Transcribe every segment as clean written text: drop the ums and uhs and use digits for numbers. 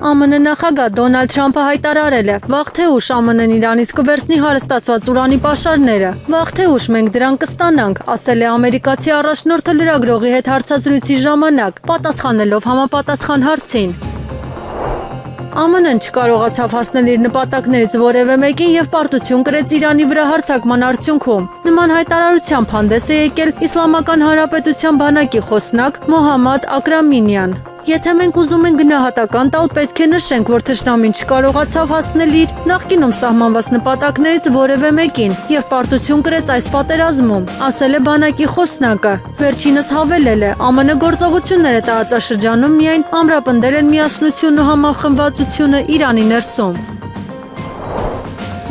ԱՄՆ նախագահ Դոնալդ Թրամփը հայտարարել է, վաղ թե ուշ ԱՄՆ-ն Իրանից կվերցնի հարստացված ուրանի պաշարները։ Վաղ թե ուշ մենք դրան կստանանք, ասել է ամերիկացի առաջնորդը լրագրողի հետ հարցազրույցի ժամանակ, պատասխանելով համապատասխան հարցին։ ԱՄՆ-ն չկարողացավ հասնել իր նպատակներից որևէ մեկին եւ պարտություն կրեց Իրանի վրա հարձակման արդյունքում։ Նման հայտարարությամբ հանդես է եկել Իսլամական Հանրապետության բանակի խոսնակ Մոհամմադ Ակրամինյան։ Եթե մենք ուզում ենք գնահատական տալ, պետք է նշենք, որ թշնամին չկարողացավ հասնել իր նախկինում սահմանված նպատակներից որևէ մեկին եւ պարտություն կրեց այս պատերազմում, ասել է բանակի խոսնակը։ Վերջինս հավելել է, ԱՄՆ գործողությունները տարածաշրջանում միայն ամրապնդել են միասնությունն ու համախմբվածությունը Իրանի ներսում։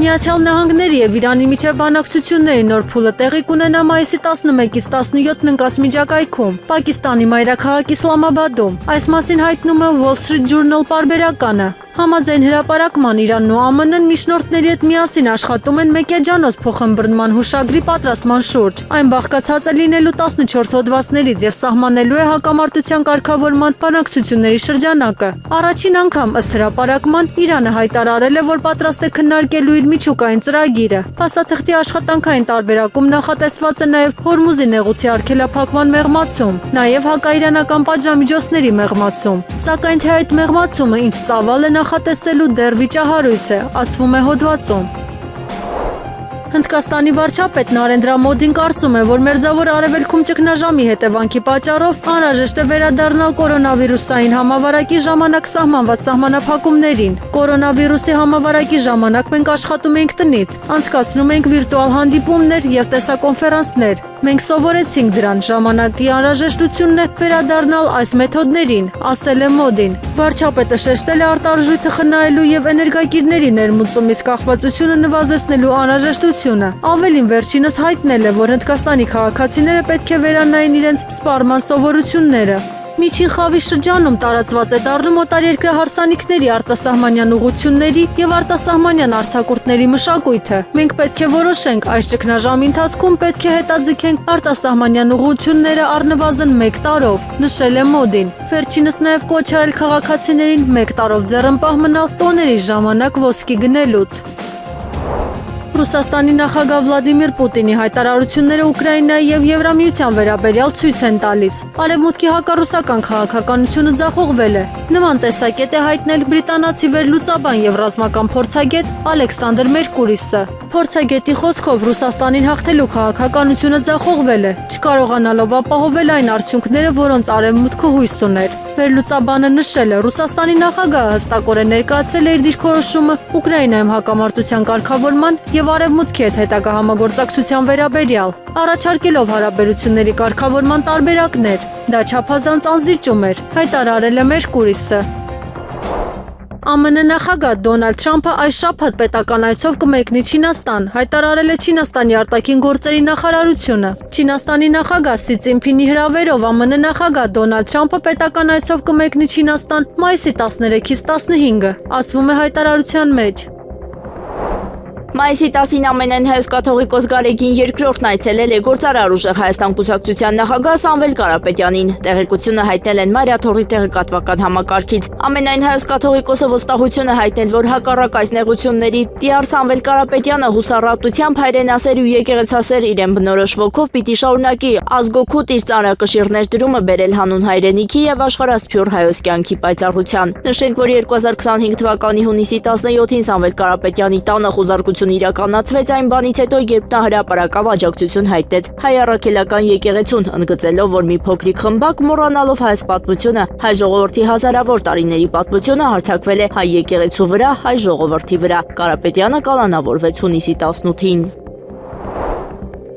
Միացյալ Նահանգների եւ Իրանի միջև բանակցությունների նոր փուլը տեղի կունենա մայիսի 11-ից 17-ն ընկած միջակայքում Պակիստանի մայրաքաղաք Իսլամաբադում։ Այս մասին հայտնում է Wall Street Journal պարբերականը։ Համաձայն հրապարակման Իրանն ու ԱՄՆ-ն միջնորդների հետ միասին աշխատում են մեկ փոխըմբռնման հուշագրի պատրաստման շուրջ։ Այն բաղկացած է լինելու 14 հոդվածներից եւ սահմանելու է հակամարտության կարգավորման բանակցությունների շրջանակը։ Առաջին անգամ ըստ հրապարակման Իրանը հայտարարել է, որ պատրաստ է քննարկելու իր միջուկային ծրագիրը։ Փաստաթղթի աշխատանքային տարբերակում նախատեսված է նաեւ Հորմուզի նեղուցի արգելափակման մեղմացում, նաեւ հակաիրանական պատժամիջոցների մեղմացում։ Սակայն թե այդ մեղմացումը ինչ ծավալ է նախատեսելու դեռ վիճահարույց է, ասվում է հոդվածում։ Հնդկաստանի վարչապետ Նարենդրա Մոդին կարծում է, որ Մերձավոր Արևելքում ճգնաժամի հետևանքի պատճառով անհրաժեշտ է վերադառնալ կորոնավիրուսային համավարակի ժամանակ սահմանված սահմանափակումներին։ Կորոնավիրուսի համավարակի ժամանակ մենք աշխատում ենք տնից, անցկացնում ենք վիրտուալ հանդիպումներ եւ տեսակոնֆերանսներ։ Մենք սովորեցինք դրան, ժամանակի անհրաժեշտությունն է վերադառնալ այս մեթոդներին, ասել է Մոդին։ Վարչապետը շեշտել է արտարժույթը խնայելու եւ էներգակիրների ներմուծումից կախվածությունը նվազեցնելու անհրաժեշտությունը։ Ավելին վերջինս հայտնել է, որ Հնդկաստանի քաղաքացիները պետք է վերանային իրենց սպառման սովորությունները։ Միջին խավի շրջանում տարածված է դառնում օտարերկրյա հարսանիքների արտասահմանյան ուղղությունների եւ արտասահմանյան արձակուրդների մշակույթը։ Մենք պետք է որոշենք, այս ճգնաժամի ընթացքում պետք է հետաձգենք արտասահմանյան ուղղությունները առնվազն 1 տարով, նշել է Մոդին։ Վերջինս նաեւ կոչ է արել քաղաքացիներին 1 տարով ձեռնպահ մնալ տոների ժամանակ ոսկի գնելուց։ Ռուսաստանի նախագահ Վլադիմիր Պուտինի հայտարարությունները Ուկրաինայի եւ Եվրամիության վերաբերյալ ցույց են տալիս։ Արևմուտքի հակառուսական քաղաքականությունը ձախողվել է։ Նման տեսակետ է հայտնել բրիտանացի վերլուծաբան եւ ռազմական փորձագետ Ալեքսանդր Մերկուրիսը։ Փորձագետի խոսքով Ռուսաստանին հաղթելու քաղաքականությունը ձախողվել է, չկարողանալով ապահովել այն արդյունքները, որոնց արևմուտքը հույս ուներ։ Վերլուծաբանը նշել է, Ռուսաստանի նախագահը հստակորեն ներկայացրել է իր դիրքորոշումը Ուկրաինայում հակամարտության կարգավորման եւ արևմուտքի հետ հետագա համագործակցության վերաբերյալ, առաջարկելով հարաբերությունների կարգավորման տարբերակներ։ Դա չափազանց անզիջում էր, հայտարարել է Մերկուրիսը։ ԱՄՆ նախագահ Դոնալդ Թրամփը այս շաբաթ պետական այցով կմեկնի Չինաստան, հայտարարել է Չինաստանի արտաքին գործերի նախարարությունը։ Չինաստանի նախագահ Սի Ցзինփինի հրավերով ԱՄՆ նախագահ Դոնալդ Թրամփը պետական այցով կմեկնի Չինաստան մայիսի 13-ից 15-ը, ասվում է հայտարարության մեջ։ Մայիսի 10-ին ԱՄՆ հայոց կաթողիկոս Գարեգին II-ն այցելել է Գործարար ուժեղ Հայաստան կուսակցության նախագահ Սամվել Կարապետյանին։ Տեղեկությունը հայտնել են Մարիաթոռի տեղեկատվական համակարգից։ Ամենայն հայոց կաթողիկոսը վստահություն է հայտնել, որ հակառակ այս նեղությունների Տիար Սամվել Կարապետյանը հուսառատությամբ հայրենասեր ու եկեղեցասեր իրեն բնորոշ ոգով պիտի շարունակի ազգօգուտ իր ծանրակշիռներ դրումը բերել հանուն հայրենիքի եւ աշխարհասփյուռ հայոց կյանքի պայծառության։ Նշենք, որ 2025 թվականի հունիսի 17-ին Սամվել Կարապետյանի տանը խոզարկություն իրականացվեց այն բանից հետո, երբ նա հրապարակավ աջակցություն հայտնեց հայ առաքելական եկեղեցուն, ընդգծելով, որ մի փոքրիկ խմբակ մոռանալով հայոց պատմությունը, հայ ժողովրդի հազարավոր տարիների պատմությունը հարձակվել է հայ եկեղեցու վրա, հայ ժողովրդի վրա։ Կարապետյանը կալանավորվեց հունիսի 18-ին։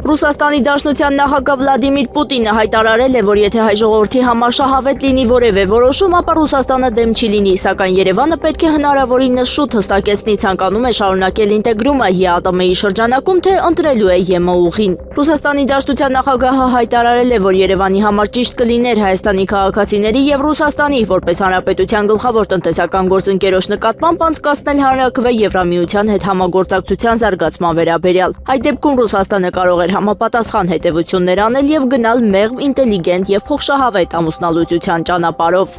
Ռուսաստանի Դաշնության նախագահ Վլադիմիր Պուտինը հայտարարել է, որ եթե հայ ժողովրդի համար շահավետ լինի որևէ որոշում, ապա Ռուսաստանը դեմ չի լինի, սակայն Երևանը պետք է հնարավորինս շուտ հստակեցնի ցանկանում է շարունակել ինտեգրումը ԵԱՏՄ-ի շրջանակում, թե ընտրելու է ԵՄ ուղին։ Ռուսաստանի Դաշնության նախագահը հայտարարել է, որ Երևանի համար ճիշտ կլիներ Հայաստանի քաղաքացիների եւ Ռուսաստանի որպես հանրապետության գլխավոր տնտեսական գործընկերոջ նկատմամբ անցկացնել հանրաքվե Եվրամիության հետ համագործակցության զարգացման վերաբերյալ։ Այդ դեպքում Ռուսաստանը կարող է համապատասխան հետևություններ անել եւ գնալ մեղմ, ինտելիգենտ եւ փոխշահավետ ամուսնալուծության ճանապարհով։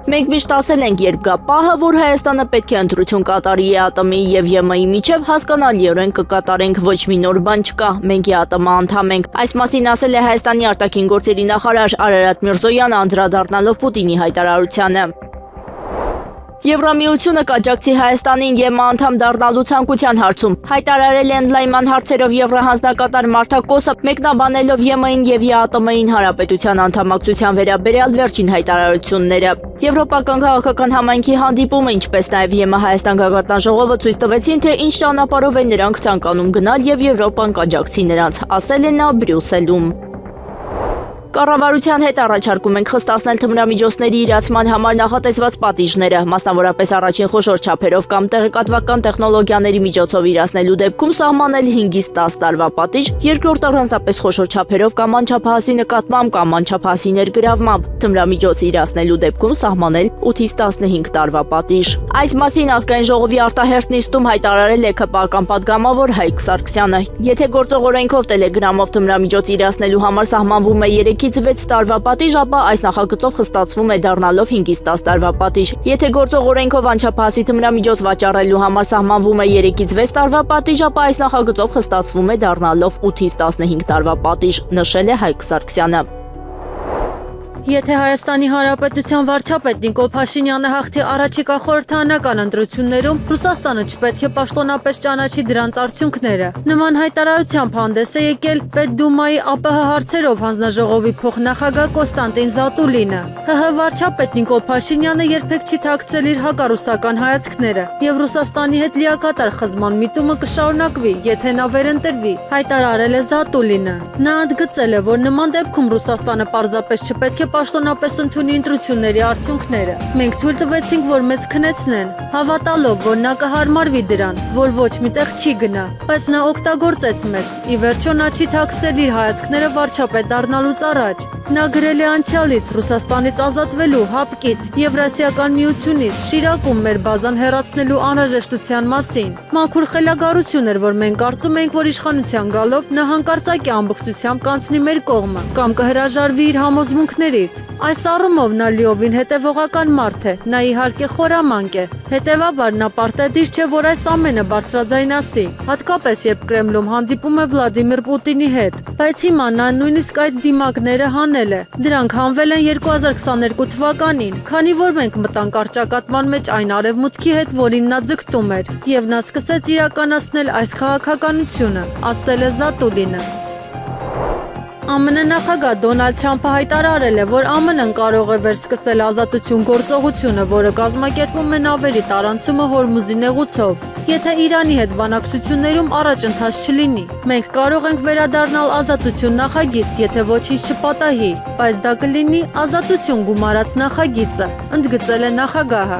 Մենք միշտ ասել ենք, երբ գա պահը, որ Հայաստանը պետք է ընտրություն կատարի ԵԱՏՄ-ի եւ ԵՄ-ի միջև, հասկանալիորեն կկատարենք, ոչ մի նոր բան չկա, մենք ԵԱՏՄ անդամ ենք։ Այս մասին ասել է Հայաստանի արտաքին գործերի նախարար Արարատ Միրզոյանը, անդրադառնալով Պուտինի հայտարարությանը։ Եվրամիությունը կաջակցի Հայաստանին ԵՄ անդամ դառնալու ցանկության հարցում, հայտարարել է ընդլայնման հարցերով Եվրահանձնակատար Մարթա Կոսը, մեկնաբանելով ԵՄ-ին եւ ԵԱՏՄ-ին հանրապետության անդամակցության վերաբերյալ վերջին հայտարարությունները։ Եվրոպական քաղաքական համայնքի հանդիպումը, ինչպես նաեւ ԵՄ Հայաստան գաղտնի ժողովը ցույց տվեցին, թե ինչ ճանապարհով են նրանք ցանկանում գնալ եւ Եվրոպան կաջակցի նրանց, ասել է նա Բրյուսելում։ Կառավարության հետ առաջարկում ենք խստացնել թմրամիջոցների իրացման համար նախատեսված պատիժները, մասնավորապես առաջին խոշոր չափերով կամ տեղեկատվական տեխնոլոգիաների միջոցով իրացնելու դեպքում սահմանել 5-ից 10 տարվա պատիժ, երկրորդ առանձնապես խոշոր չափերով կամ անչափահասի նկատմամբ կամ անչափահասի ներգրավմամբ, թմրամիջոց իրացնելու դեպքում սահմանել 8-ից 15 տարվա պատիժ։ Այս մասին ազգային ժողովի արտահերթ նիստում հայտարարել է ԿՊԱ-կան պատգամավոր Հայկ Սարգսյանը։ Եթե գործող օրենքով Տելեգրամով թմրամիջոց իրացնելու համար սահմանվում է 3-ից 6 տարվա պատիժ, ապա այս նախագծով խստացվում է դառնալով 5-ից 10 տարվա պատիժ։ Եթե գործող օրենքով անչափահասի թմրամիջոց վաճառելու համար սահմանվում է 3-ից 6 տարվա պատիժ, ապա այս նախագծով խստացվում է դառնալով 8-ից 15 տարվա պատիժ, նշել է Հայկ Սարգսյանը։ Եթե Հայաստանի Հանրապետության վարչապետ Նիկոլ Փաշինյանը հաղթի առաջիկա խորհրդարանական ընտրություններում, Ռուսաստանը չպետք է պաշտոնապես ճանաչի դրանց արդյունքները։ Նման հայտարարությամբ հանդես է եկել Պետդումայի ԱՊՀ հարցերով հանձնաժողովի փոխնախագահ Կոստանտին Զատուլինը։ ՀՀ վարչապետ Նիկոլ Փաշինյանը երբեք չի թաքցրել իր հակառուսական հայացքները, եւ Ռուսաստանի հետ լիակատար խզման միտումը կշարունակվի, եթե նա վերընտրվի, հայտարարել է Զատուլինը։ Նա ընդգծել է, որ նման դեպքում Ռուսաստանը պարզապես չպետք է պաշտոնապես ընդունի ընտրությունների արդյունքները։ Մենք թույլ տվեցինք, որ մեզ քնեցնեն, հավատալով, որ նա կհարմարվի դրան, որ ոչ միտեղ չի գնա, բայց նա օգտագործեց մեզ։ Ի վերջո նա չի թաքցել իր հայացքները վարչապետ դառնալուց առաջ։ Նա գրել է անցյալից, Ռուսաստանից ազատվելու հապկից, Եվրասիական միությունից, Շիրակում մեր բազան հեռացնելու անհրաժեշտության մասին։ Մաքուր խելագարություն էր, որ մենք կարծում էինք, որ իշխանության գալով նա հանկարծակի ամբողջությամբ կանցնի մեր կողմը կամ կհրաժարվի իր համոզմունքներից։ Այս առումով նա լիովին հետևողական մարդ է, նա իհարկե խորամանկ է, հետևաբար նա պարտադիր չէ, որ այս ամենը բարձրաձայն ասի, հատկապես երբ Կրեմլում հանդիպում է Վլադիմիր Պուտինի հետ։ Բայց հիմա նա նույնիսկ այդ դիմակները հանել է։ Դրանք հանվել են 2022 թվականին, քանի որ մենք մտանք առճակատման մեջ այն արևմուտքի հետ, որին նա ձգտում էր, եւ նա սկսեց իրականացնել այս քաղաքականությունը, ասել է Զատուլինը։ ԱՄՆ նախագահ Դոնալդ Թրամփը հայտարարել է, որ ԱՄՆ-ն կարող է վերսկսել ազատություն գործողությունը, որը կազմակերպում է նավերի տարանցումը Հորմուզի նեղուցով, եթե Իրանի հետ բանակցություններում առաջընթաց չլինի։ Մենք կարող ենք վերադառնալ ազատություն նախագիծ, եթե ոչինչ չպատահի, բայց դա կլինի ազատություն գումարած նախագիծը, ընդգծել է նախագահը։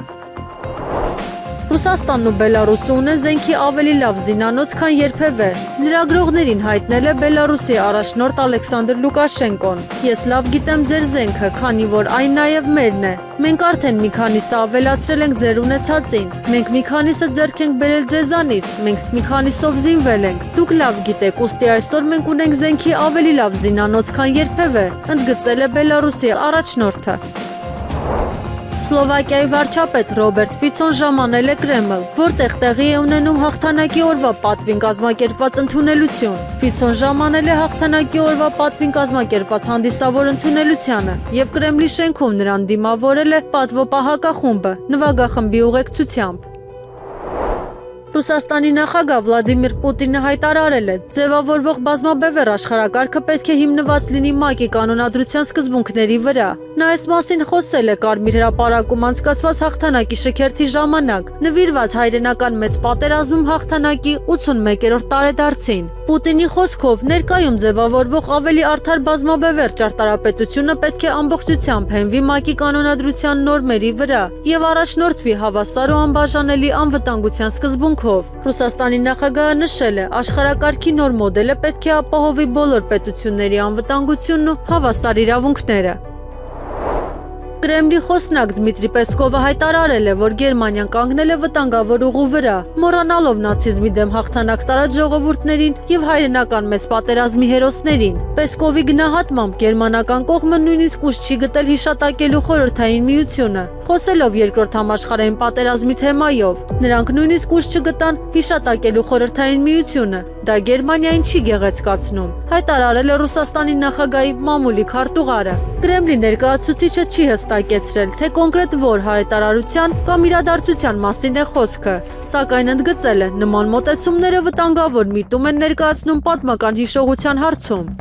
Ռուսաստանն ու Բելարուսը ունեն զենքի ավելի լավ զինանոց, քան երբևէ։ Լրագրողներին հայտնել է Բելարուսի առաջնորդ Ալեքսանդր Լուկաշենկոն։ Ես լավ գիտեմ ձեր զենքը, քանի որ այն նաև մերն է։ Մենք արդեն մի քանիսը ավելացրել ենք ձեր ունեցածին։ Մենք մի քանիսը ձեռք ենք բերել ձեզանից, մենք մի քանիսով զինվել ենք։ Դուք լավ գիտեք, ուստի այսօր մենք ունենք զենքի ավելի լավ զինանոց, քան երբևէ, ընդգծել է Բելարուսի առաջնորդը։ Սլովակիայի վարչապետ Ռոբերտ Ֆիցոն ժամանել է Կրեմլ, որտեղ տեղի է ունենում հաղթանակի օրվա պատվին կազմակերպված ընդունելություն։ Ֆիցոն ժամանել է հաղթանակի օրվա պատվին կազմակերպված հանդիսավոր ընդունելությանը եւ Կրեմլի շենքում նրան դիմավորել է պատվո պահակախումբը նվագախմբի ուղեկցությամբ։ Ռուսաստանի նախագահ Վլադիմիր Պուտինը հայտարարել է, ձևավորվող բազմաբևեռ աշխարհակարգը պետք է հիմնված լինի ՄԱԿ-ի կանոնադրության սկզբունքների վրա։ Նա այս մասին խոսել է Կարմիր հրապարակում անցկացված հաղթանակի շքերթի ժամանակ, նվիրված հայրենական մեծ պատերազմում հաղթանակի 81-րդ տարեդարձին։ Պուտինի խոսքով ներկայում ձևավորվող ավելի արդար բազմաբևեռ ճարտարապետությունը պետք է ամբողջությամբ հենվի ՄԱԿ-ի կանոնադրության նորմերի վրա եւ առաջնորդվի հավասար ու անբաժանելի անվտանգության սկզբունքով։ Ռուսաստանի նախագահը նշել է, աշխարհակարգի նոր մոդելը պետք է ապահովի բոլոր պետությունների անվտանգությունն ու հավասար իրավունքները։ Կրեմլի խոսնակ Դմիտրի Պեսկովը հայտարարել է, որ Գերմանիան կանգնել է վտանգավոր ուղու վրա, մոռանալով նացիզմի դեմ հաղթանակ տարած ժողովուրդներին եւ հայրենական մեծ պատերազմի հերոսներին։ Պեսկովի գնահատմամբ գերմանական կողմը նույնիսկ ուժ չի գտել հիշատակելու Խորհրդային Միությունը։ Խոսելով Երկրորդ համաշխարհային պատերազմի թեմայով, նրանք նույնիսկ ուժ չգտան հիշատակելու Խորհրդային Միությունը։ Դա Գերմանիային չի գեղեցկացնում, հայտարարել է Ռուսաստանի նախագահի մամուլի քարտուղարը։ Կրեմլի ներկայացուցիչը չի հստակեցրել, թե կոնկրետ որ հայտարարության կամ իրադարձության մասին է խոսքը, սակայն ընդգծել է, նման մոտեցումները վտանգավոր միտում են ներկայացնում պատմական հիշողության հարցում։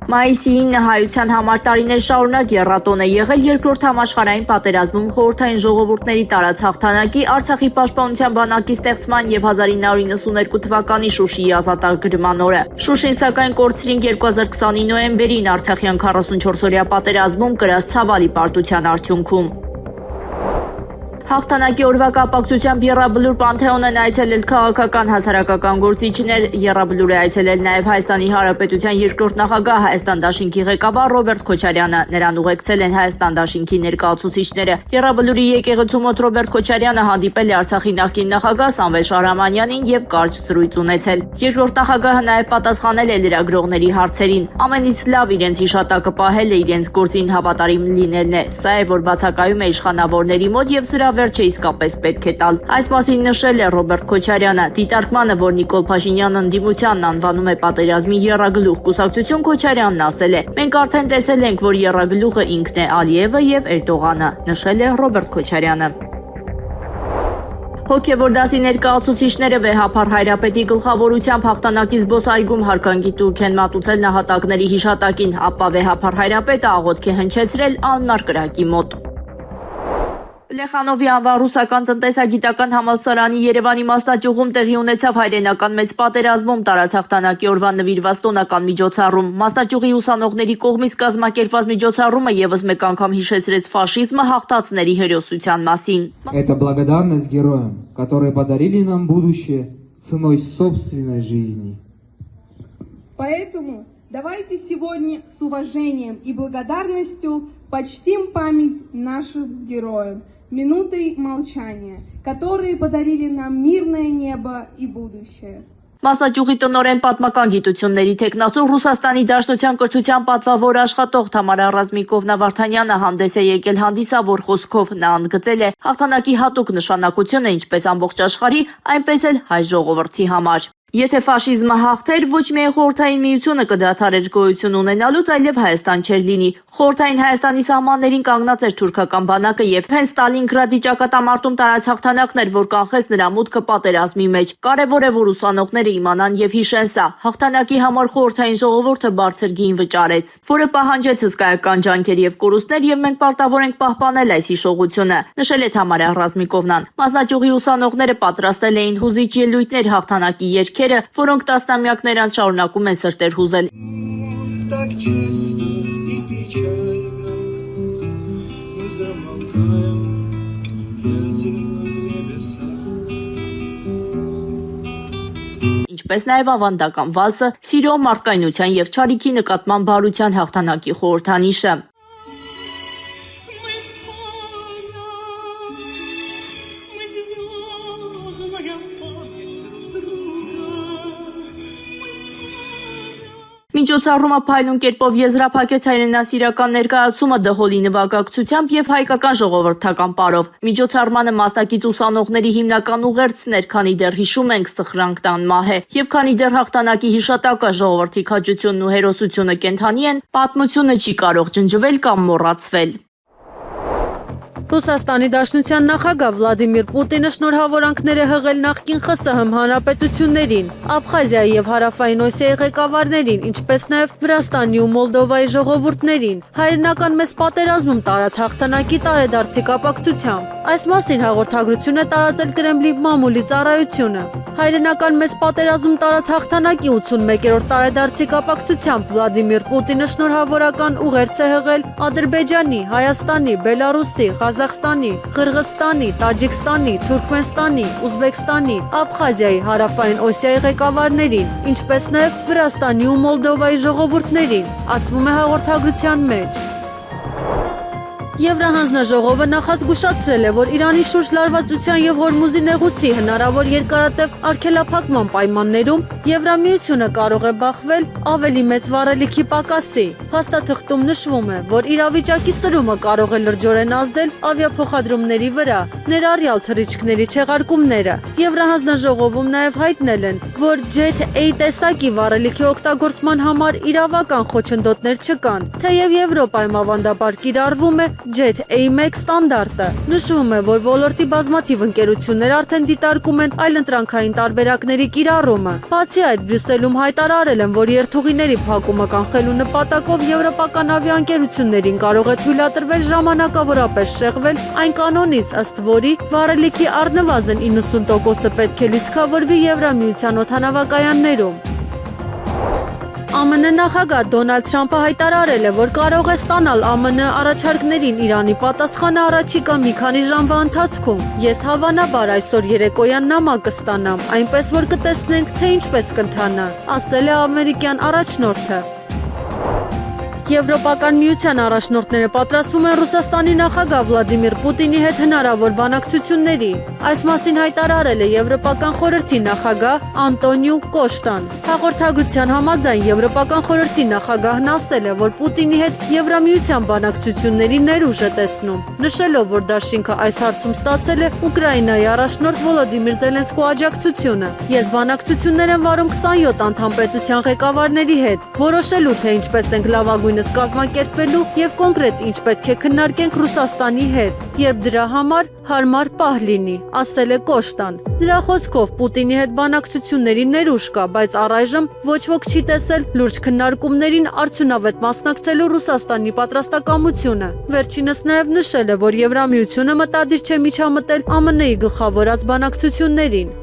Մայիսի 9-ը հայության համար տարիներ շարունակ եռատոն է եղել Երկրորդ համաշխարհային պատերազմում խորհրդային ժողովուրդների տարած հաղթանակի, Արցախի պաշտպանության բանակի ստեղծման եւ 1992 թվականի Շուշիի ազատագրման օրը։ Շուշին սակայն կորցրին 2020-ի նոյեմբերին Արցախյան 44-օրյա պատերազմում կրած ցավալի պարտության արդյունքում։ Հաղթանակի օրվա կապակցությամբ Եռաբլուր Պանթեոն այցելել քաղաքական հասարակական գործիչներ, Եռաբլուր է այցելել նաև Հայաստանի Հանրապետության երկրորդ նախագահ Հայաստան դաշինքի ղեկավար Ռոբերտ Քոչարյանը, նրան ուղեկցել են Հայաստան դաշինքի ներկայացուցիչները։ Եռաբլուրի եկեղեցու մոտ Ռոբերտ Քոչարյանը հանդիպել է Արցախի նախկին նախագահ Սամվել Շահրամանյանին եւ կարճ զրույց ունեցել։ Երկրորդ նախագահը նաև պատասխանել է լրագրողների հարցերին։ Ամենից լավ իրենց հիշատակը պահել է իրենց գործին հավատարիմ լինելն է։ Սա է, որ բացակայում է իշխանավորների մոտ եւ սրա վերջը իսկապես պետք է տալ։ Այս մասին նշել է Ռոբերտ Քոչարյանը։ Դիտարկմանը, որ Նիկոլ Փաշինյանն ընդդիմությանն անվանում է պատերազմի եռագլուխ, կուսակցություն Քոչարյանն ասել է. «Մենք արդեն տեսել ենք, որ եռագլուխը ինքն է Ալիևը եւ Էրդողանը», նշել է Ռոբերտ Քոչարյանը։ Հոգևոր դասի ներկայացուցիչները Վեհափար Հայրապետի գլխավորությամբ հաղթանակի զբոսայգում հարկանգի տուրք են մատուցել նահատակների հիշատակին, ապա Վեհափար Հայրապետը աղոթք է հնչեցրել անմար կրակի մոտ։ Պլեխանովի անվան ռուսական տնտեսագիտական համալսարանի Երևանի մասնաճյուղում տեղի ունեցավ հայրենական մեծ պատերազմում տարած հաղթանակի օրվան նվիրված տոնական միջոցառում։ Մասնաճյուղի ուսանողների կողմից կազմակերպված միջոցառումը եւս մեկ անգամ հիշեցրեց ֆաշիզմը հաղթածների հերոսության մասին։ Это благодарность героям, которые подарили нам будущее ценой собственной жизни. Поэтому давайте сегодня с уважением и благодарностью почтим память наших героев минутой молчания, которые подарили нам мирное небо и будущее. Մասնաճյուղի տնօրեն պատմական գիտությունների թեկնածու Ռուսաստանի Դաշնության կրթության պատվավոր աշխատող Թամարա Ռազմիկովնա Վարդանյանը հանդես է եկել հանդիսավոր խոսքով։ Նա ընդգծել է հաղթանակի հատուկ նշանակությունը ինչպես ամբողջ աշխարհի, այնպես էլ հայ ժողովրդի համար։ Եթե ֆաշիզմը հաղթեր, ոչ միայն Խորհրդային Միությունը կդադարեր գոյություն ունենալուց, այլև Հայաստան չէր լինի։ Խորհրդային Հայաստանի սահմաններին կանգնած էր թուրքական բանակը եւ հենց Ստալինգրադի ճակատամարտում տարած հաղթանակն էր, որ կանխեց նրա մուտքը պատերազմի մեջ։ Կարևոր է, որ ուսանողները իմանան եւ հիշեն սա։ Հաղթանակի համար Խորհրդային ժողովուրդը բարձր գին վճարեց, որը պահանջեց հսկայական ջանքեր եւ կորուստներ, եւ մենք պարտավոր ենք պահպանել այս հիշողությունը, նշել է Թամարա Ռազմիկովնան։ Մասնաճյուղի ուսանողները պատրաստել էին հուզիչ ելույթներ հաղթանակի երգերը, որոնք տասնամյակներ անց շարունակում են սրտեր հուզել։ Так чисто и печально мы замолкаем, глядя на небеса. Ինչպես նաև ավանդական վալսը, սիրո մարդկայնության եւ չարիքի նկատմամբ բարության հաղթանակի խորհրդանիշը։ Միջոցառումը փայլուն կերպով եզրափակեց հայրենասիրական ներկայացումը դհոլի նվագակցությամբ եւ հայկական ժողովրդական պարով։ Միջոցառմանը մասնակից ուսանողների հիմնական ուղերձն էր, քանի դեռ հիշում ենք սխրանք տան մահ է, եւ քանի դեռ հաղթանակի հիշատակը ժողովրդի քաջությունն ու հերոսությունը կենթանի են, պատմությունը չի կարող ջնջվել կամ մոռացվել։ Ռուսաստանի Դաշնության նախագահ Վլադիմիր Պուտինը շնորհավորանքներ է հղել նախկին ԽՍՀՄ հանրապետություններին, Աբխազիայի եւ Հարավային Օսիայի ղեկավարներին, ինչպես նաեւ Վրաստանի ու Մոլդովայի ժողովուրդներին, հայրենական մեծ պատերազմում տարած հաղթանակի տարեդարձի կապակցությամբ։ Այս մասին հաղորդագրություն է տարածել Կրեմլի մամուլի ծառայությունը։ Հայրենական մեծ պատերազմում տարած հաղթանակի 81-րդ տարեդարձի կապակցությամբ Վլադիմիր Պուտինը շնորհավորական ուղերձ է հղել Ադրբեջանի, Հայաստանի, Բելարուսի, Ղազախստանի, Ղրղստանի, Տաջիկստանի, Թուրքմենստանի, Ուզբեկստանի, Աբխազիայի, Հարավային Օսիայի ղեկավարներին, ինչպես նաև Վրաստանի ու Մոլդովայի ժողովուրդներին, ասվում է հաղորդագրության մեջ։ Եվրահանձնաժողովը նախազգուշացրել է, որ Իրանի շուրջ լարվածության եւ Հորմուզի նեղուցի հնարավոր երկարատև արգելափակման պայմաններում Եվրամիությունը կարող է բախվել ավելի մեծ վառելիքի պակասի։ Փաստաթղթում նշվում է, որ իրավիճակի սրումը կարող է լրջորեն ազդել ավիափոխադրումների վրա, ներառյալ թռիչքների չեղարկումները։ Եվրահանձնաժողովում նաեւ հայտնել են, որ Jet A տեսակի վառելիքի օգտագործման համար իրավական խոչընդոտներ չկան, թեև Եվրոպայում ավանդաբար կիրառվում է Jet A1 ստանդարտը։ Նշվում է, որ ոլորտի բազմաթիվ ընկերություններ արդեն դիտարկում են այլընտրանքային տարբերակների կիրառումը։ Բացի այդ, Բրյուսելում հայտարարել են, որ երթուղիների փակումը կանխելու նպատակով եվրոպական ավիաընկերություններին կարող է թույլատրվել ժամանակավորապես շեղվել այն կանոնից, ըստ որի վառելիքի առնվազն 90%-ը պետք է լիցքավորվի Եվրամիության օդանավակայաններում։ ԱՄՆ նախագահ Դոնալդ Թրամփը հայտարարել է, որ կարող է ստանալ ԱՄՆ առաջարկներին Իրանի պատասխանը առաջիկա մի քանի ժամվա ընթացքում։ Ես հավանաբար այսօր երեկոյան նամակ կստանամ, այնպես որ կտեսնենք, թե ինչպես կընթանա, ասել է ամերիկյան առաջնորդը։ Եվրոպական միության առաջնորդները պատրաստվում են Ռուսաստանի նախագահ Վլադիմիր Պուտինի հետ հնարավոր բանակցությունների։ Այս մասին հայտարարել է Եվրոպական խորհրդի նախագահ Անտոնիու Կոշտան։ Հաղորդագրության համաձայն Եվրոպական խորհրդի նախագահն ասել է, որ Պուտինի հետ Եվրամիության բանակցությունների ներուժ է տեսնում, նշելով, որ դաշինքը այս հարցում ստացել է Ուկրաինայի առաջնորդ Վոլոդիմիր Զելենսկու աջակցությունը։ Ես բանակցություններ եմ վարում 27 անդամ պետության ղեկավարների հետ, որոշելու թե ինչպես ենք լավագույն կազմակերպվելու եւ կոնկրետ ինչ պետք է քննարկենք Ռուսաստանի հետ, երբ դրա համար հարմար պահ լինի, ասել է Կոշտան։ Նրա խոսքով Պուտինի հետ բանակցությունների ներուժ կա, բայց առայժմ ոչ ոք չի տեսել լուրջ քննարկումներին արդյունավետ մասնակցելու Ռուսաստանի պատրաստակամությունը։ Վերջինս նաեւ նշել է, որ Եվրամիությունը մտադիր չէ միջամտել ԱՄՆ-ի գլխավորած բանակցություններին։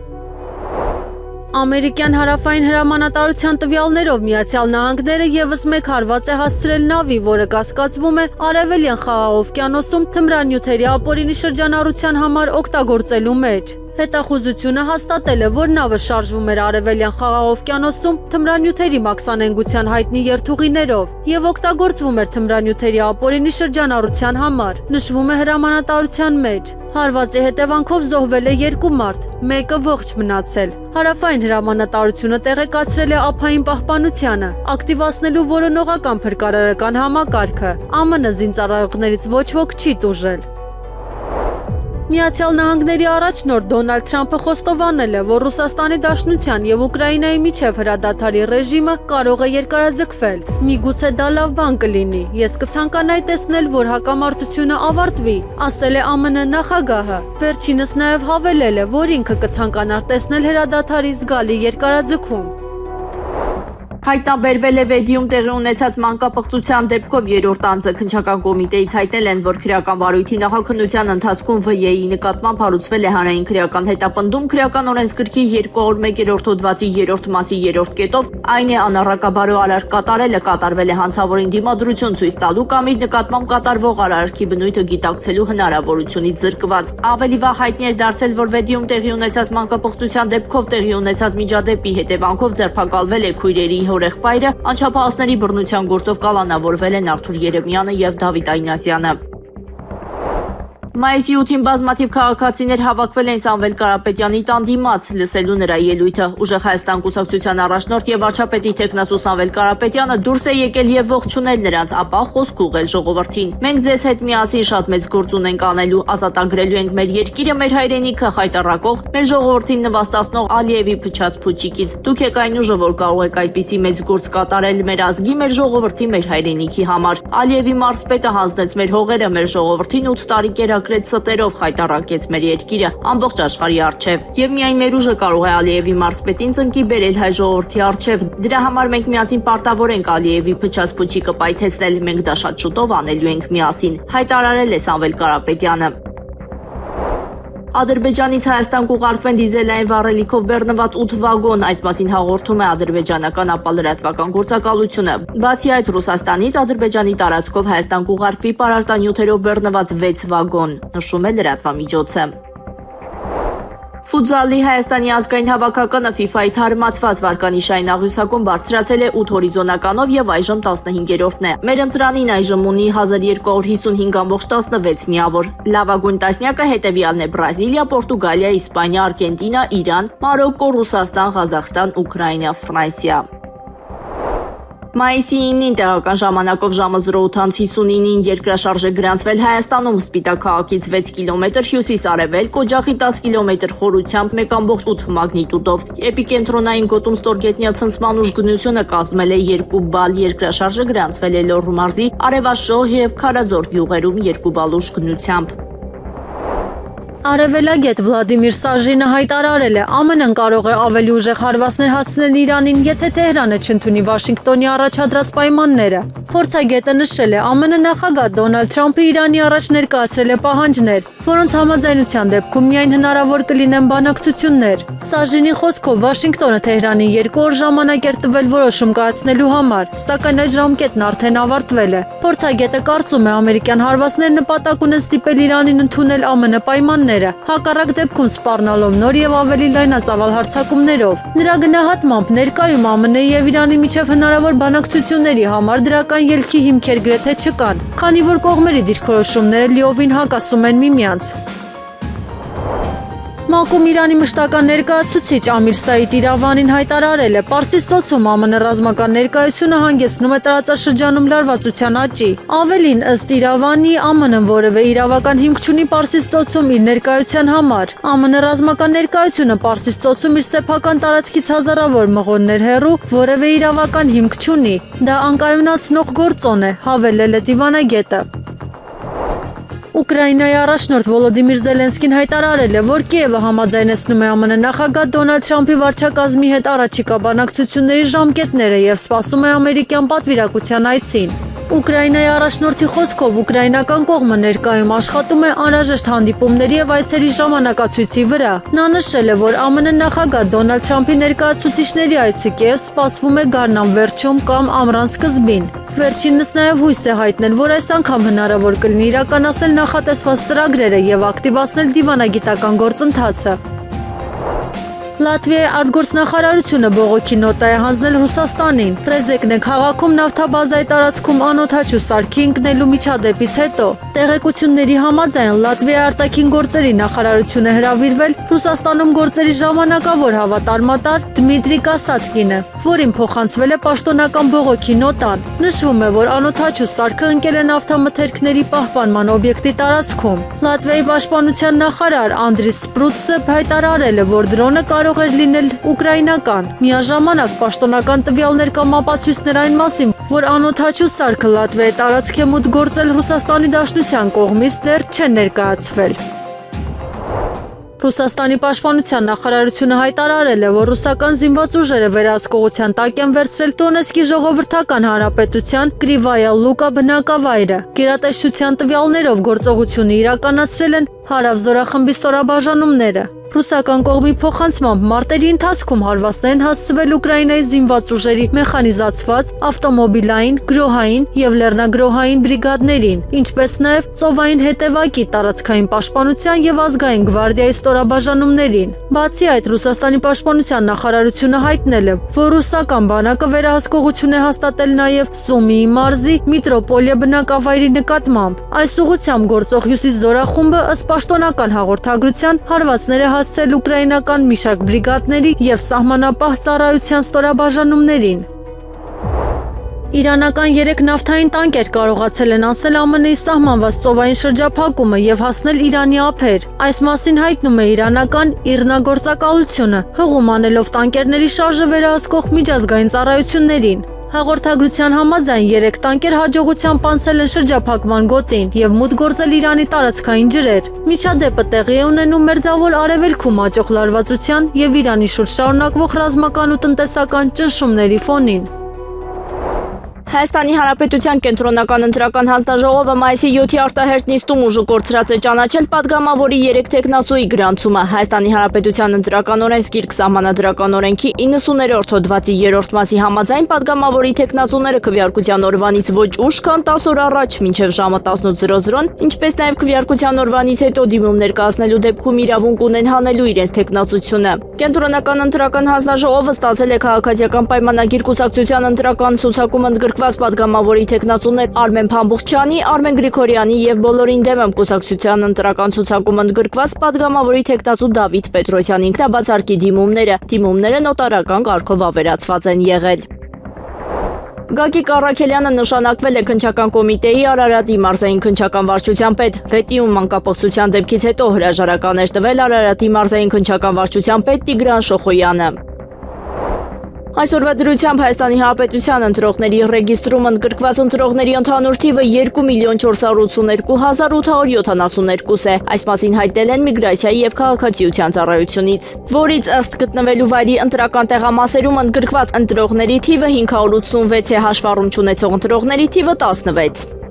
Ամերիկյան հարավային հրամանատարության տվյալներով Միացյալ Նահանգները եւս մեկ հարված է հասցրել նավի, որը կասկածվում է Արևելյան Խաղաղօվկիանոսում թմրանյութերի ապօրինի շրջանառության համար օգտագործելու մեջ։ Հետախուզությունը հաստատել է, որ նավը շարժվում էր Արևելյան Խաղաղօվկիանոսում թմրանյութերի մաքսանենգության հայտնի երթուղիներով եւ օգտագործվում էր թմրանյութերի ապօրինի շրջանառության համար, նշվում է հրամանատարության մեջ։ Հարվածի հետևանքով զոհվել է 2 մարդ, մեկը ողջ մնացել։ Հարավային հրամանատարությունը տեղեկացրել է ափային պահպանությանը, ակտիվացնելու որոնողական փրկարարական համակարգը։ ԱՄՆ զինծառայողներից ոչ ոք չի տուժել։ Միացյալ Նահանգների առաջնորդ Դոնալդ Թրամփը խոստովանել է, որ Ռուսաստանի Դաշնության եւ Ուկրաինայի միջև հրադադարի ռեժիմը կարող է երկարաձգվել։ Միգուցե դա լավ բան կլինի։ Ես կցանկանայի տեսնել, որ հակամարտությունը ավարտվի, ասել է ԱՄՆ նախագահը։ Վերջինս նաեւ հավելել է, որ ինքը կցանկանար տեսնել հրադադարի զգալի երկարաձգում։ Հայտնաբերվել է Վեդիում տեղի ունեցած մանկապղծության դեպքով երրորդ անձը քննչական կոմիտեից հայտնել են, որ քրեական վարույթի նախաքննության ընթացքում ՎԵ-ի նկատմամբ հարուցվել է հանրային քրեական հետապնդում քրեական օրենսգրքի 201-րդ հոդվածի 3-րդ մասի 3-րդ կետով, այն է անառակաբարո արարք կատարելը կատարվել է հանցավորին դիմադրություն ցույց տալու կամ իր նկատմամբ կատարվող արարքի բնույթը գիտակցելու հնարավորությունից զրկված։ Ավելի վաղ հայտնի էր դարձել, որ Վեդիում տեղի ունեցած մանկապղծության դեպքով տեղի ունեցած միջադեպի հետևանքով ձերբակալվել է քույրերի հորեղբայրը, անչափահասների բռնության գործով կալանավորվել են Արթուր Երեմյանը եւ Դավիթ Այնազյանը։ Մայիսի 8-ին բազմաթիվ քաղաքացիներ հավաքվել են Սամվել Կարապետյանի տան դիմաց, լսելու նրա ելույթը։ Ուժեղ Հայաստան կուսակցության առաջնորդ եւ վարչապետի թեկնածու Սամվել Կարապետյանը դուրս է եկել եւ ողջունել նրանց, ապա խոսք ուղղել ժողովրդին։ Մենք ձեզ հետ միասին շատ մեծ գործ ունենք անելու, ազատագրելու ենք մեր երկիրը, մեր հայրենիքը խայտառակող, մեր ժողովրդին նվաստացնող Ալիևի փչած փուչիկից։ Դուք եք այն ուժը, որ կարող եք այդպիսի մեծ գործ կատարել մեր ազգի, մեր ժողովրդի, մեր հայրենիքի համար։ Ալիևի մարզպետը հանձնեց մեր հողերը, մեր ժողովրդին 8 տարի կերակրեց ստերով խայտառակեց մեր երկիրը ամբողջ աշխարհի առջև եւ միայն մեր ուժը կարող է Ալիևի մարզպետին ծնկի բերել հայ ժողովրդի առջև։ Դրա համար մենք միասին պարտավոր ենք Ալիևի փչած փուչիկը պայթեցնել, մենք դա շատ շուտով անելու ենք միասին, հայտարարել է Սամվել Կարապետյանը։ Ադրբեջանից Հայաստան կուղարկվեն դիզելային վառելիքով բեռնված 8 վագոն, այս մասին հաղորդում է ադրբեջանական ապալրատվական գործակալությունը։ Բացի այդ, Ռուսաստանից Ադրբեջանի տարածքով Հայաստան կուղարկվի պարարտանյութերով բեռնված 6 վագոն, նշում է լրատվամիջոցը։ Ֆուտզալի Հայաստանի ազգային հավաքականը FIFA-ի թարմացված վարկանիշային աղյուսակում բարձրացել է 8 հորիզոնականով եւ այժմ 15-րդն է։ Մեր ընտրանին այժմ ունի 1255.16 միավոր։ Լավագույն տասնյակը հետևյալն է՝ Բրազիլիա, Պորտուգալիա, Իսպանիա, Արգենտինա, Իրան, Մարոկկո, Ռուսաստան, Ղազախստան, Ուկրաինա, Ֆրանսիա։ Մայիսի 9-ին տեղական ժամանակով ժամը 08:59-ին երկրաշարժ է գրանցվել Հայաստանում Սպիտակ քաղաքից 6 կիլոմետր հյուսիս-արևելք, օջախի 10 կիլոմետր խորությամբ 1.8 մագնիտուդով։ Էպիկենտրոնային գոտում ստորգետնյա ցնցման ուժգնությունը կազմել է 2 բալ, երկրաշարժը գրանցվել է Լոռու մարզի Արևաշող եւ Քարաձոր գյուղերում 2 բալ ուժգնությամբ։ Արևելագետ Վլադիմիր Սաժինը հայտարարել է, ԱՄՆ-ն կարող է ավելի ուժեղ հարվածներ հասցնել Իրանին, եթե Թեհրանը չընդունի Վաշինգտոնի առաջադրած պայմանները։ Փորձագետը նշել է, ԱՄՆ նախագահ Դոնալդ Թրամփը Իրանի առաջ ներկայացրել է պահանջներ, որոնց համաձայնության դեպքում միայն հնարավոր կլինեն բանակցություններ։ Սաժինի խոսքով Վաշինգտոնը Թեհրանին 2 օր ժամանակ էր տվել որոշում կայացնելու համար, սակայն այդ ժամկետն արդեն ավարտվել է։ Փորձագետը կարծում է, ամերիկյան հարվածները նպատակ ունեն ստիպել Իրանին ընդունել ԱՄՆ պայմանները, հակառակ դեպքում սպառնալով նոր եւ ավելի լայնածավալ հարձակումներով։ Նրա գնահատմամբ ներկայում ԱՄՆ-ի եւ Իրանի միջև հնարավոր բանակցությունների համար դրական ելքի հիմքեր գրեթե չկան, քանի որ կողմերի դիրքորոշումները լիովին հակասում են միմյանց։ ՄԱԿ-ում Իրանի մշտական ներկայացուցիչ Ամիր Սաիդ Իրավանին հայտարարել է, Պարսից ծոցում ԱՄՆ ռազմական ներկայությունը հանգեցնում է տարածաշրջանում լարվածության աճի։ Ավելին, ըստ Իրավանի, ԱՄՆ-ն որևէ իրավական հիմք չունի Պարսից ծոցում իր ներկայության համար։ ԱՄՆ ռազմական ներկայությունը Պարսից ծոցում իր սեփական տարածքից հազարավոր մղոններ հեռու որևէ իրավական հիմք չունի։ Դա անկայունացնող գործոն է, հավելել է դիվանագետը։ Ուկրաինայի առաջնորդ Վոլոդիմիր Զելենսկին հայտարարել է, որ Կիևը համաձայնեցնում է ԱՄՆ նախագահ Դոնալդ Թրամփի վարչակազմի հետ առաջիկա բանակցությունների ժամկետները եւ սպասում է ամերիկյան պատվիրակության այցին։ Ուկրաինայի առաջնորդի խոսքով ուկրաինական կողմը ներկայում աշխատում է անհրաժեշտ հանդիպումների եւ այցերի ժամանակացույցի վրա։ Նա նշել է, որ ԱՄՆ նախագահ Դոնալդ Թրամփի ներկայացուցիչների այցը Կիև սպասվում է գարնան վերջում կամ ամռան սկզբին։ Վերջինս նաև հույս է հայտնել, որ այս անգամ հնարավոր կլինի իրականացնել նախատեսված ծրագրերը եւ ակտիվացնել դիվանագիտական գործընթացը։ Լատվիայի արտգործնախարարությունը բողոքի նոտա է հանձնել Ռուսաստանին։ Ռեզեկնե քաղաքում նավթաբազայի տարածքում անօդաչու սարքի ընկնելու միջադեպից հետո տեղեկությունների համաձայն Լատվիայի արտաքին գործերի նախարարությունը հրավիրվել Ռուսաստանում գործերի ժամանակավոր հավատարմատար Դմիտրի Կասատկինը, որին փոխանցվել է պաշտոնական բողոքի նոտան։ Նշվում է, որ անօդաչու սարքը ընկել է նավթամթերքների պահպանման օբյեկտի տարածքում։ Լատվիայի պաշտպանության նախարար Անդրիս Սպրուցը հայտարարել է, որ դրոնը կարող էր լինել ուկրաինական։ Միաժամանակ պաշտոնական տվյալներ կամ ապացույցներ այն մասին, որ անօդաչու սարքը Լատվիայի տարածք է մուտք գործել Ռուսաստանի Դաշնության կողմից դեռ չեն ներկայացվել։ Ռուսաստանի պաշտպանության նախարարությունը հայտարարել է, որ ռուսական զինված ուժերը վերահսկողության տակ են վերցրել Դոնեցկի ժողովրդական հանրապետության Կրիվայա Լուկա բնակավայրը։ Գերատեսչության տվյալներով գործողությունը իրականացրել են հարավ-զորախմբի ստորաբաժանումները։ Ռուսական կողմի փոխանցմամբ մարտերի ընթացքում հարվածներ են հասցվել Ուկրաինայի զինված ուժերի մեխանիզացված, ավտոմոբիլային, գրոհային եւ լեռնագրոհային բրիգադներին, ինչպես նաեւ ծովային հետևակի տարածքային պաշտպանության եւ ազգային գվարդիայի ստորաբաժանումներին։ Բացի այդ, Ռուսաստանի պաշտպանության նախարարությունը հայտնել է, որ ռուսական բանակը վերահսկողություն է հաստատել նաեւ Սումիի մարզի Միտրոպոլիա բնակավայրի նկատմամբ։ Այս ուղղությամբ գործող հյուսիս զորախումբը ըստ պաշտոնական հաղորդագրության հարվածներ է հասցրել ուկրաինական մի շարք բրիգադների եւ սահմանապահ ծառայության ստորաբաժանումներին։ Իրանական 3 նավթային տանկեր կարողացել են անցնել ԱՄՆ-ի սահմանված ծովային շրջափակումը եւ հասնել Իրանի ափեր։ Այս մասին հայտնում է իրանական ԻՌՆԱ գործակալությունը, հղում անելով տանկերների շարժը վերահսկող միջազգային ծառայություններին։ Հաղորդագրության համաձայն 3 տանկեր հաջողությամբ անցել են շրջափակման գոտին եւ մուտք գործել Իրանի տարածքային ջրեր։ Միջադեպը տեղի է ունենում Մերձավոր Արևելքում աճող լարվածության եւ Իրանի շուրջ շարունակվող ռազմական ու տնտեսական ճնշումների ֆոնին։ Հայաստանի Հանրապետության կենտրոնական ընտրական հանձնաժողովը մայիսի 7-ի արտահերթ նիստում ուժը կորցրած է ճանաչել падգամավորի 3 տեխնացուի գրանցումը։ Հայաստանի Հանրապետության ընտրական օրենսգիրք սահմանադրական օրենքի 90-րդ հոդվածի 3-րդ մասի համաձայն падգամավորի տեխնացուները քվեարկության օրվանից ոչ ուշ, քան 10 օր առաջ մինչև ժամը 18:00, ինչպես նաև քվեարկության օրվանից հետո դիմումներ կազմելու դեպքում իրավունք ունեն հանելու իրենց տեխնացությունը։ Կենտրոնական ընտրական հանձնաժողովը ստացել է քաղաքացիական պայմանագիր կուսակցության ընտրական ցուցակում ընդգրկված падգամավորի տեխնացուներ Արմեն Փամբուխչյանի, Արմեն Գրիգորյանի եւ բոլորին դեմ կուսակցության ընտրական ցուցակում ընդգրկված падգամավորի տեխնացու Դավիթ Պետրոսյանի ինքնաբացարկի դիմումները նոտարական կարգով ավերացված են եղել։ Գագիկ Առաքելյանը նշանակվել է քննչական կոմիտեի Արարատի մարզային քննչական վարչության պետ։ Վետիում մանկապղծության դեպքից հետո հրաժարական էր տվել Արարատի մարզային քննչական վարչության պետ Տիգրան Շոխոյանը։ Այսօրվա դրությամբ Հայաստանի Հանրապետության ընտրողների ռեգիստրում ընդգրկված ընտրողների ընդհանուր թիվը 2,482,872 է։ Այս մասին հայտնել են Միգրացիայի եւ քաղաքացիության ծառայությունից, որից ըստ գտնվելու վայրի ընտրական տեղամասերում ընդգրկված ընտրողների թիվը 586 է, հաշվառում չունեցող ընտրողների թիվը 16։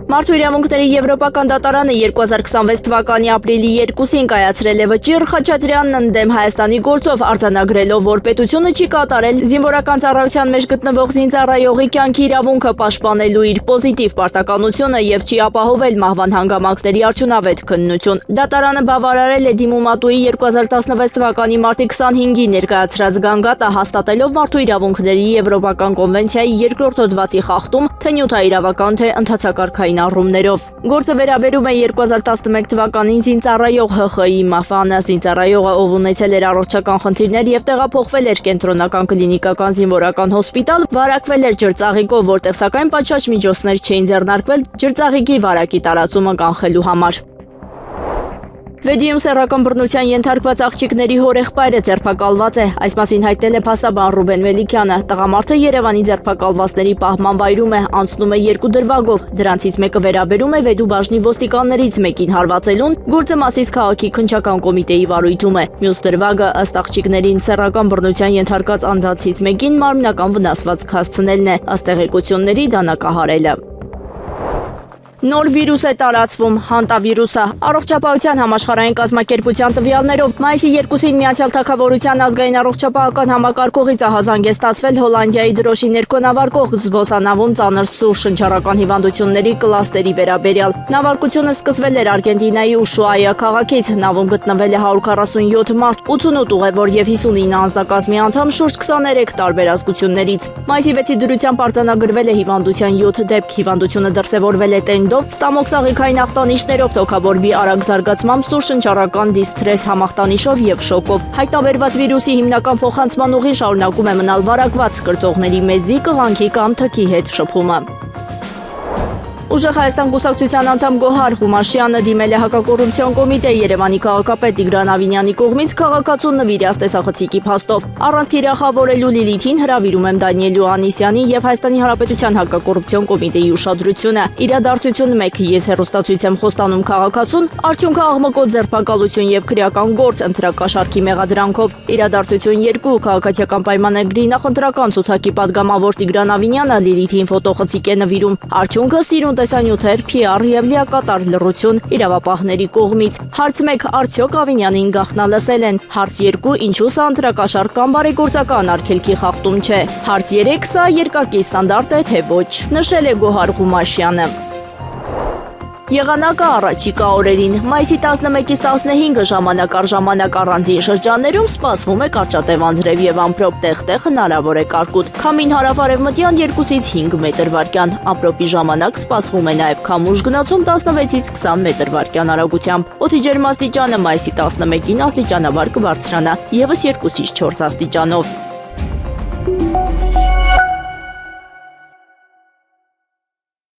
Մարդու իրավունքների Եվրոպական դատարանը 2026 թվականի ապրիլի 2-ին կայացրել է վճիռ Խաչատրյանն ընդդեմ Հայաստանի գործով արձանագրելով, որ պետությունը չի կատարել զինվորական ծառայության մեջ գտնվող զինծառայողի կյանքի իրավունքը պաշտպանելու իր պոզիտիվ պարտականությունը եւ չի ապահովել մահվան հանգամանքների արդյունավետ քննություն։ Դատարանը բավարարել է դիմումատուի 2016 թվականի մարտի 25-ին ներկայացրած գանգատը, հաստատելով մարդու իրավունքների Եվրոպական կոնվենցիայի 2-րդ հոդվածի խախտում, թե նյութաիրավական, թե ընդհանցակարգային առումներով։ Գործը վերաբերում է 2011 թվականին զինծառայող ՀԽ-ի մահվանը։ Զինծառայողը, ով ունեցել էր առողջական խնդիրներ եւ տեղափոխվել էր կենտրոնական կլինիկական զինվորական հոսպիտալ, վարակվել էր ջրծաղիկով, որտեղ սակայն պատշաճ միջոցներ չէին ձեռնարկվել ջրծաղիկի վարակի տարածումը կանխելու համար։ Վեդիում սեռական բռնության ենթարկված աղջիկների հորեղբայրը ձերբակալված է։ Այս մասին հայտնել է փաստաբան Ռուբեն Մելիքյանը։ Տղամարդը Երևանի ձերբակալվածների պահման վայրում է, անցնում է 2 դրվագով։ Դրանցից մեկը վերաբերում է Վեդու բաժնի ոստիկաններից մեկին հարվածելուն, գործը Մասիս քաղաքի քննչական կոմիտեի վարույթում է։ Մյուս դրվագը ըստ աղջիկներին սեռական բռնության ենթարկած անձանցից մեկին մարմնական վնասվածք հասցնելն է, ըստ տեղեկությունների դանակահարելը։ Նոր վիրուս է տարածվում, հանտավիրուսը։ Առողջապահության համաշխարհային կազմակերպության տվյալներով մայիսի 2-ին Միացյալ Թագավորության ազգային առողջապահական համակարգողից ահազանգ է ստացվել Հոլանդիայի դրոշի ներքո նավարկող զբոսանավում ծանր սուր շնչառական հիվանդությունների կլաստերի վերաբերյալ։ Նավարկությունը սկսվել էր Արգենտինայի Ուշուայա քաղաքից։ Նավում գտնվել է 147 մարդ, 88 ուղևոր եւ 59 անձնակազմի անդամ շուրջ 23 տարբեր ազգություններից։ Մայիսի 6-ի դրությամբ արձանագրվել է հիվանդության 7 դեպք։ Հիվանդությունը դրսևորվել է ստամոքսաղիքային ախտանիշներով, թոքաբորբի արագ զարգացմամբ, սուր շնչառական դիսթրես համախտանիշով եւ շոկով։ Հայտնաբերված վիրուսի հիմնական փոխանցման ուղին շարունակում է մնալ վարակված կրծողների մեզի, կղանքի կամ թքի հետ շփումը։ Ուժեղ Հայաստան կուսակցության անդամ Գոհար Ղումաշյանը դիմել է հակակոռուպցիոն կոմիտեի Երևանի քաղաքապետ Տիգրան Ավինյանի կողմից քաղաքացուն նվիրյաց տեսախցիկի փաստով։ Առանց թիրախավորելու Լիլիթին հրավիրում եմ Դանիել Յուհաննիսյանի եւ Հայաստանի Հանրապետության հակակոռուպցիոն կոմիտեի ուշադրությունը։ Իրադարձություն 1. Ես հեռուստացույց եմ խոստանում քաղաքացուն, արդյունքը աղմկոտ ձերբակալություն եւ քրեական գործ ընտրակաշառքի մեղադրանքով։ Իրադարձություն 2. Քաղաքացիական պայմանագրի նախընտրական ցուցակի падգամավոր Տիգրան Ավինյանը Լիլիթին ֆոտոխցիկ է նվիրում։ Արդյունքը սիրուն տեսանյութեր, PR եւ լիակատար լռություն իրավապահների կողմից։ Հարց 1. Արդյոք Ավինյանին գաղտնալսել են։ Հարց 2. Ինչու սա ընտրակաշառք կամ բարեգործական արգելքի խախտում չէ։ Հարց 3. Սա երկարկի ստանդարտ է, թե ոչ, նշել է Գոհար Ղումաշյանը։ Եղանակը առաջիկա օրերին մայիսի 11-ից 15-ը ժամանակ առ ժամանակ առանձին շրջաններում սպասվում է կարճատև անձրև եւ ամպրոպ, տեղ-տեղ հնարավոր է կարկուտ։ Քամին հարավ-արևմտյան 2-ից 5 մետր վարկյան։ Ամպրոպի ժամանակ սպասվում է նաեւ քամուշ գնացում 16-ից 20 մետր վարկյան արագությամբ։ Օդի ջերմաստիճանը մայիսի 11-ին աստիճանաբար կբարձրանա եւս 2-ից 4 աստիճանով։